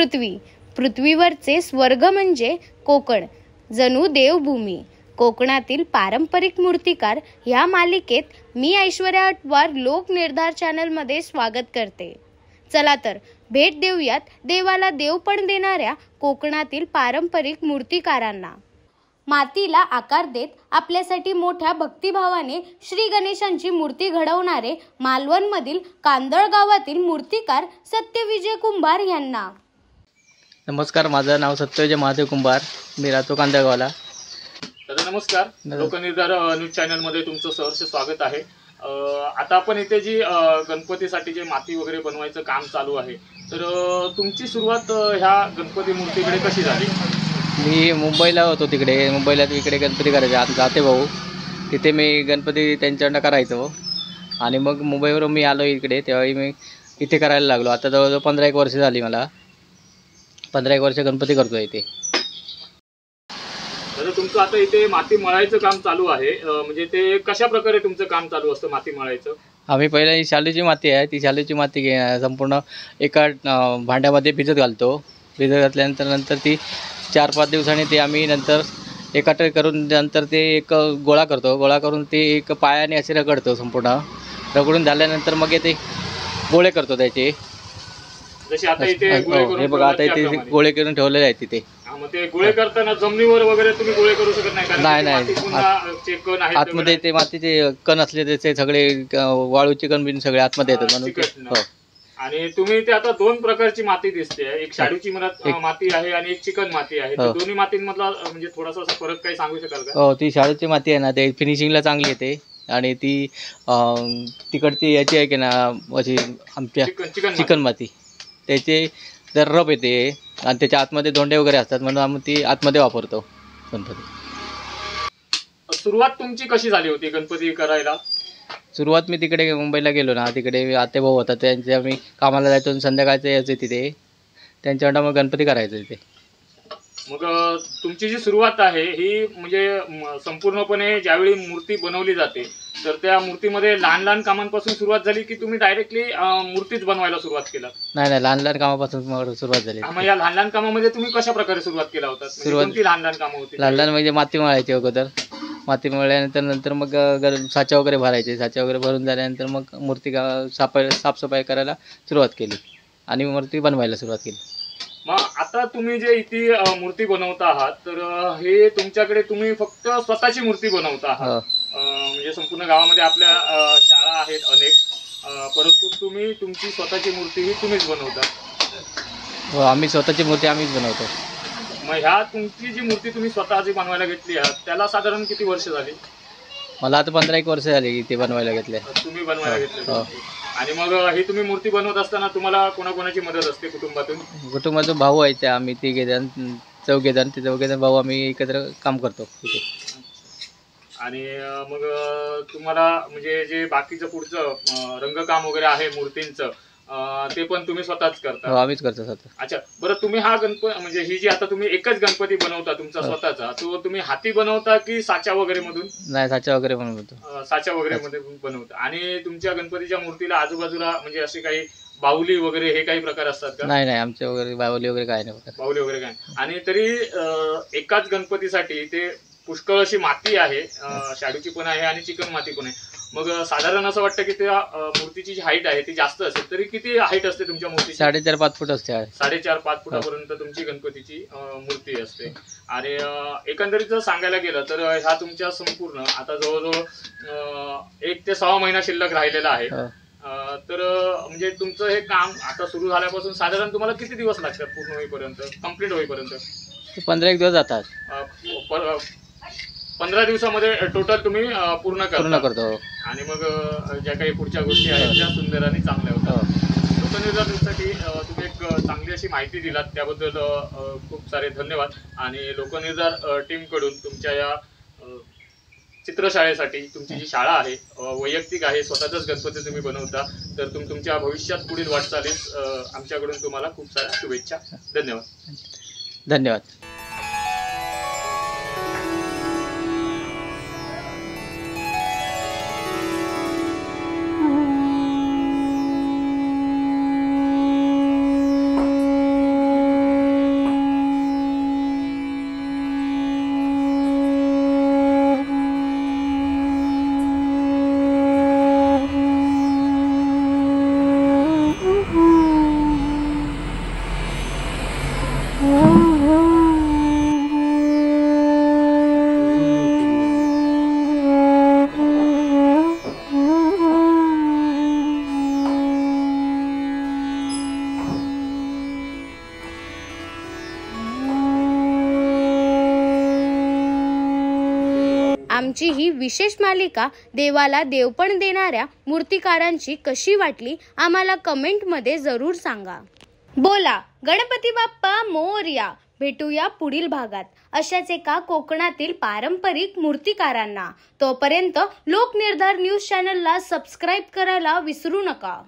पृथ्वी, पृथ्वीवरचे स्वर्ग म्हणजे कोकण, जणू देवभूमी. कोकणातील पारंपरिक मूर्तिकार ह्या मालिकेत मी ऐश्वर्या अटवार लोक निर्धार चॅनलमध्ये स्वागत करते. चला तर भेट देऊयात देवाला देवपण देणाऱ्या कोकणातील पारंपरिक मूर्तिकारांना. मातीला आकार देत आपल्यासाठी मोठ्या भक्तिभावाने श्री गणेशांची मूर्ती घडवणारे मालवणमधील कांदळ गावातील मूर्तिकार सत्यविजय कुंभार यांना. नमस्कार, माझं नाव सत्यविजय महादेव कुंभार, मी राहतो कांदळगावला. दादा नमस्कार. लोकनिर्धार न्यूज चॅनलमध्ये तुमचं सहर्ष स्वागत आहे. आता आपण इथे जी गणपतीसाठी जे माती वगैरे बनवायचं काम चालू आहे, तर तुमची सुरुवात ह्या गणपती मूर्तीकडे कशी झाली? मी मुंबईला होतो, मुंबईला इकडे गणपती करायचे जाते भाऊ, तिथे मी गणपती त्यांच्याकडं करायचो आणि मग मुंबईवरून मी आलो इकडे, तेव्हाही मी इथे करायला लागलो. आता जवळजवळ 15-1 वर्ष झाली, मला 15-1 वर्ष गणपती करतो इथे. तर तुमचं आता इथे माती मळायचं काम चालू आहे, म्हणजे ते कशा प्रकारे तुमचं काम चालू असतं माती मळायचं? आम्ही पहिला ही शालूची माती आहे, ती शालूची माती संपूर्ण एका भांड्यामध्ये भिजत घालतो. भिजत घातल्यानंतर ती 4-5 दिवसांनी ते आम्ही नंतर एकत्र करून नंतर ते एक गोळा करतो. गोळा करून ते एक पायाने असे रगडतो. संपूर्ण रगडून झाल्यानंतर मग ते गोळे करतो त्याचे. जसे आता इथे हे बघा, आता इथे गोळे करून ठेवलेले आहेत तिथे. मग ते गोळे करताना जमिनीवर वगैरे तुम्ही गोळे करू शकत नाही? नाही, आतमध्ये ते मातीचे कण असले त्याचे सगळे वाळूचे कण बिन सगळे आतमध्ये येतात म्हणून. आणि तुम्ही ते आता 2 प्रकारची माती दिसते, एक शाडूची माती आहे आणि एक चिकन माती आहे. दोन्ही मातींमधला म्हणजे थोडासा फरक काही सांगू शकाल का? हो, ती शाडूची माती आहे ना, ते फिनिशिंगला चांगली येते आणि ती तिकडची याची आहे की ना, अशी आमच्या चिकन माती त्याचे जर रब येते आणि त्याच्या आतमध्ये दोंडे वगैरे असतात, म्हणून आम्ही ती आतमध्ये वापरतो गणपती. सुरुवात तुमची कशी झाली होती गणपती करायला? सुरुवात मी तिकडे मुंबईला गेलो ना, तिकडे आतेभाऊ होता, त्यांचे आम्ही कामाला जायचो, संध्याकाळचं यायचं तिथे, त्यांच्याकडं मग गणपती करायचं तिथे. मग तुमची जी सुरुवात आहे ही म्हणजे संपूर्णपणे ज्यावेळी मूर्ती बनवली जाते तर त्या मूर्तीमध्ये लहान लहान कामांपासून सुरुवात झाली की तुम्ही डायरेक्टली मूर्तीच बनवायला सुरुवात केला? नाही, लहान लहान कामापासून सुरुवात झाली. मग या लहान लहान कामामध्ये तुम्ही कशा प्रकारे सुरुवात केला होता? कोणती लहान लहान कामं होती? लहान म्हणजे माती मळायची अगोदर. माती मळल्यानंतर मग साचा वगैरे भरायचे. साचा वगैरे भरून झाल्यानंतर मग मूर्ती साफसफाई करायला सुरुवात केली आणि मूर्ती बनवायला सुरुवात केली. मग आता तुम्ही जे इथे मूर्ती बनवता आहात, तर हे तुमच्याकडे तुम्ही फक्त स्वतःची मूर्ती बनवता आहात? म्हणजे संपूर्ण गावामध्ये आपल्या शाळा आहेत अनेक, परंतु तुम्ही तुमची स्वतःची मूर्ती ही तुम्हीच बनवता? हो, आम्ही स्वतःची मूर्ती आम्हीच बनवतो. मग ह्या तुमची जी मूर्ती तुम्ही स्वतः जी बनवायला घेतली आहात त्याला साधारण किती वर्ष झाली? मला आता 15-1 वर्ष झाली ते बनवायला घेतले. तुम्ही बनवायला घेतले. आणि मग ही तुम्ही मूर्ती बनवत असताना तुम्हाला कोणाकोणाची मदत असते कुटुंबातून? कुटुंबातून भाऊ आहे, आम्ही 3-4 ते 4 भाऊ आम्ही एकत्र काम करतो तिथे. आणि मग तुम्हाला म्हणजे जे बाकीचं पुढचं रंगकाम वगैरे आहे मूर्तींचं, ते पण तुम्ही स्वतःच करता? हो, आम्हीच करतो स्वतः. अच्छा, बरं, तुम्ही हा गणपती म्हणजे ही जी आता तुम्ही एकच गणपती बनवता तुमचा स्वतःचा, तो तुम्ही हाती बनवता की साचा वगैरे मधून? नाही, साचा वगैरे बनवतो. साचा वगैरे मध्ये बनवता. आणि तुमच्या गणपतीच्या मूर्तीला आजूबाजूला म्हणजे असे काही बाहुली वगैरे हे काही प्रकार असतात का? नाही, आमच्या वगैरे बाहुली वगैरे काय नाही. बाहुली वगैरे काय? आणि तरी एकाच गणपतीसाठी ते पुष्कळ अशी माती आहे, शाडूची पण आहे आणि चिकन माती पण आहे. मग साधारण असं वाटतं की त्या मूर्तीची जी हाईट आहे ती जास्त असेल, तरी किती हाईट असते तुमच्या मूर्तीची? 4.5-5 फूट असते. 4.5-5 फुटापर्यंत तुमची गणपतीची मूर्ती असते. आणि एकंदरीत जर सांगायला गेलं तर ह्या तुमच्या संपूर्ण आता जवळजवळ 1 ते 6 महिना शिल्लक राहिलेला आहे. तर म्हणजे तुमचं हे काम आता सुरू झाल्यापासून साधारण तुम्हाला किती दिवस लागतात पूर्ण होईपर्यंत, कम्प्लीट होईपर्यंत? 15-1 दिवस जातात. 15 दिवसामध्ये टोटल तुम्ही पूर्ण करतो. आणि मग ज्या काही पुढच्या गोष्टी आहेत त्या सुंदर आणि चांगल्या होतात. लोकनिर्धारसाठी तुम्ही एक चांगली अशी माहिती दिलात, त्याबद्दल खूप सारे धन्यवाद. आणि लोकनिर्धार टीमकडून तुमच्या या चित्रशाळेसाठी, तुमची जी शाळा आहे वैयक्तिक आहे, स्वतःचाच गणपती तुम्ही बनवता, तर तुमच्या भविष्यात पुढील वाटचालीस आमच्याकडून तुम्हाला खूप साऱ्या शुभेच्छा. धन्यवाद. आमची ही विशेष मालिका देवाला देवपण देणाऱ्या मूर्तिकारांची कशी वाटली आम्हाला कमेंटमध्ये जरूर सांगा. बोला गणपती बाप्पा मोरया. भेटूया पुढील भागात अशाच एका कोकणातील पारंपरिक मूर्तिकारांना. तोपर्यंत लोकनिर्धार न्यूज चॅनलला सबस्क्राईब करायला विसरू नका.